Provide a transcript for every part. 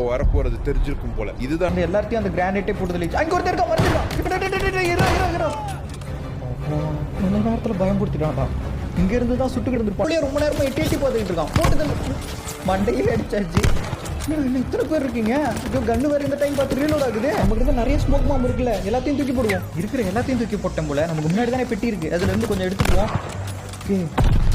நம்ம வரப்போறது தெரிஞ்சிருக்கும் போல. இதுதான் அந்த எல்லாத்தையும் அந்த கிரானைட்டே போட்டு அங்கே ஒருத்தர் இருக்கா மறைஞ்சிருக்கான். கொஞ்ச நேரத்தில் பயம்படுத்திட்டான்டா. இங்க இருந்து தான் சுட்டு கிடந்துருப்பான். ரொம்ப நேரமா எட்டி பார்த்துக்கிட்டு இருக்கான். போட்டு மண்டையே அடிச்சாச்சு. இன்னும் இத்தனை பேர் இருக்கீங்க. ஐயோ கன்னு வேறு இந்த டைம் பார்த்து ரீலோட் ஆகுது. நமக்கு தான் நிறைய ஸ்மோக் மாம் இருக்குல்ல, எல்லாத்தையும் தூக்கி போடுவோம். இருக்கிற எல்லாத்தையும் தூக்கி போட்டேன் போல. நமக்கு முன்னாடி தானே பெட்டி இருக்கு, அதுல இருந்து கொஞ்சம் எடுத்துக்குவோம். ஓகே,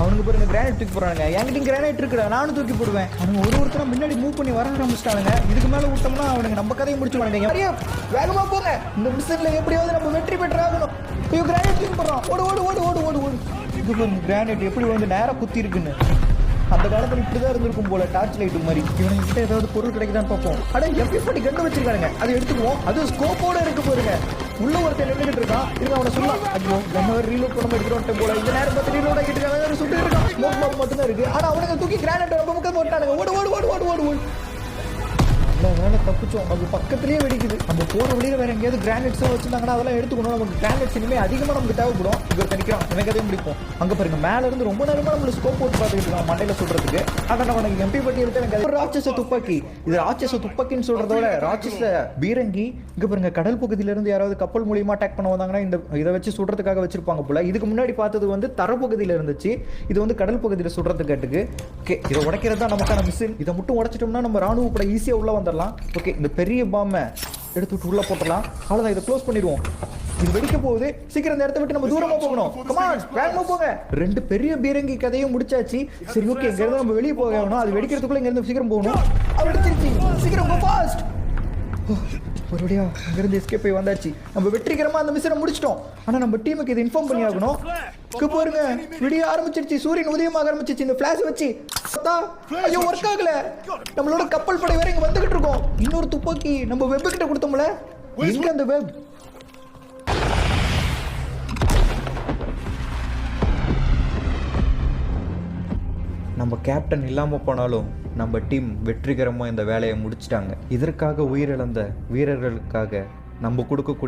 அவனுக்கு பாருங்க கிரானைட் தூக்கி போடுறாங்க. என்கிட்ட கிரானைட் இருக்குடா, நானும் தூக்கி போடுவேன். அவனுங்க ஒருத்தரும் முன்னாடி மூவ் பண்ணி வர ஆரம்பிச்சிட்டானுங்க. இதுக்கு மேல விட்டோம்னா அவனுங்க நம்ம கதையை முடிச்சுடுவானுங்க. நிறைய வேகமா போங்க. இந்த மிஷன்ல எப்படியாவது நம்ம வெற்றி பெற்று ஆகணும். ஐயோ கிரானைட் தூக்கி போடுறான். ஓடு ஓடு ஓடு ஓடு ஓடு ஓடு. இது பாருங்க கிரானைட் எப்படி வந்து நேரம் குத்தி இருக்குன்னு. அந்த காலத்தில் இப்படிதான் இருந்திருக்கும் போல, டார்ச் லைட் மாதிரி. இவனுங்க கிட்ட ஏதாவது பொருள் கிடைக்குதான்னு பார்ப்போம். அட எப்படி கண்டு வச்சிருக்காங்க, அதை எடுத்துக்குவோம். அது ஸ்கோப்போட இருக்கு பாருங்க. உள்ள ஒருத்தர் நின்றுட்டு இருக்கான். இருங்க அவனை சொல்லலாம். ஐயோ நம்ம ரீலோட் பண்ண எடுத்துட்டு போல. இந்த நேரம் பார்த்து ரீலோட் ஆகிட்டு இருக்காங்க. சுட்டு இருக்கான். ஸ்மோக் பாம் மட்டும் தான் இருக்கு. ஆனா அவனுக்கு தூக்கி கிரானைட் ரொம்ப பக்கம் போட்டானுங்க. ஓடு ஓடு ஓடு ஓடு ஓடு ஓடு. வேலை தப்பிச்சோம். நமக்கு பக்கத்துலேயே வெடிக்குது. நம்ம போகிற வழியில் வேற எங்கேயாவது கிரானைட்ஸும் வச்சுருந்தாங்கன்னா அதெல்லாம் எடுத்துக்கணும். நமக்கு கிரானைட்ஸ் இனிமேல் அதிகமாக நமக்கு தேவைப்படும். இவர் தனிக்கிறான், எனக்கு அதையும் முடிப்போம். அங்கே பாருங்க மேலே இருந்து ரொம்ப நேரமாக நம்மளை ஸ்கோப் போட்டு பார்த்துக்கிட்டு இருக்கான் மண்டையில் சுடுறதுக்கு. ஆனால் நம்ம எனக்கு எம்பி பட்டி எடுத்து எனக்கு ராட்சச துப்பாக்கி. இது ராட்சச துப்பாக்கின்னு சொல்கிறதோட ராட்சச பீரங்கி. இங்கே பாருங்க கடல் பகுதியிலேருந்து யாராவது கப்பல் மூலியமாக அட்டாக் பண்ண வந்தாங்கன்னா இதை வச்சு சுடுறதுக்காக வச்சிருப்பாங்க போல. இதுக்கு முன்னாடி பார்த்தது வந்து தரப்பகுதியில் இருந்துச்சு. இது வந்து கடல் பகுதியில் சுடுறதுக்காட்டுக்கு. ஓகே, இதை உடைக்கிறது தான் நமக்கான மிஷின். இதை மட்டும் உடைச்சிட்டோம்னா நம்ம ராணுவ படை ஈஸியாக உள்ள வந்துடலாம். ஓகே, இந்த பெரிய பாம்பை எடுத்துட்டு உள்ள போட்டலாம். அவ்வளவுதான், இதை க்ளோஸ் பண்ணிடுவோம். இது வெடிக்க போகுது. சீக்கிரம் இந்த இடத்த விட்டு நம்ம தூரமா போகணும். கமான், வேகமா போங்க. ரெண்டு பெரிய பீரங்கி கதையும் முடிச்சாச்சு. சரி ஓகே, இங்க இருந்து நம்ம வெளியே போகணும். அது வெடிக்கிறதுக்குள்ள இங்க இருந்து சீக்கிரம் போகணும். வெடிச்சிருச்சு. சீக்கிரம் கோ ஃபாஸ்ட். ஒருபடியா அங்கிருந்து எஸ்கேப் போய் வந்தாச்சு. நம்ம வெற்றிகரமா அந்த மிஷனை முடிச்சிட்டோம். ஆனா நம்ம டீமுக்கு இதை இன்ஃபார்ம் பண்ணி ஆகணும். பாருங்க விடிய ஆரம்பிச்சிருச்சு. சூரியன் உதயமாக ஆரம்பிச்சிருச்சு. இந்த பிளாஷ் வச்சு ஐயோ ஒர்க் ஆகல. நம்மளோட கப்பல் படை வேற இங்க வந்துகிட்டு இருக்கோம். இன்னொரு துப்பாக்கி நம்ம வெப் கிட்ட கொடுத்தோம்ல, எங்க அந்த வெப்? நம்ம கேப்டன் இல்லாமல் போனாலும் நம்ம டீம் வெற்றிகரமாக இந்த வேலையை முடிச்சிட்டாங்க. இதற்காக உயிரிழந்த வீரர்களுக்காக நம்ம கொடுக்கக்கூடிய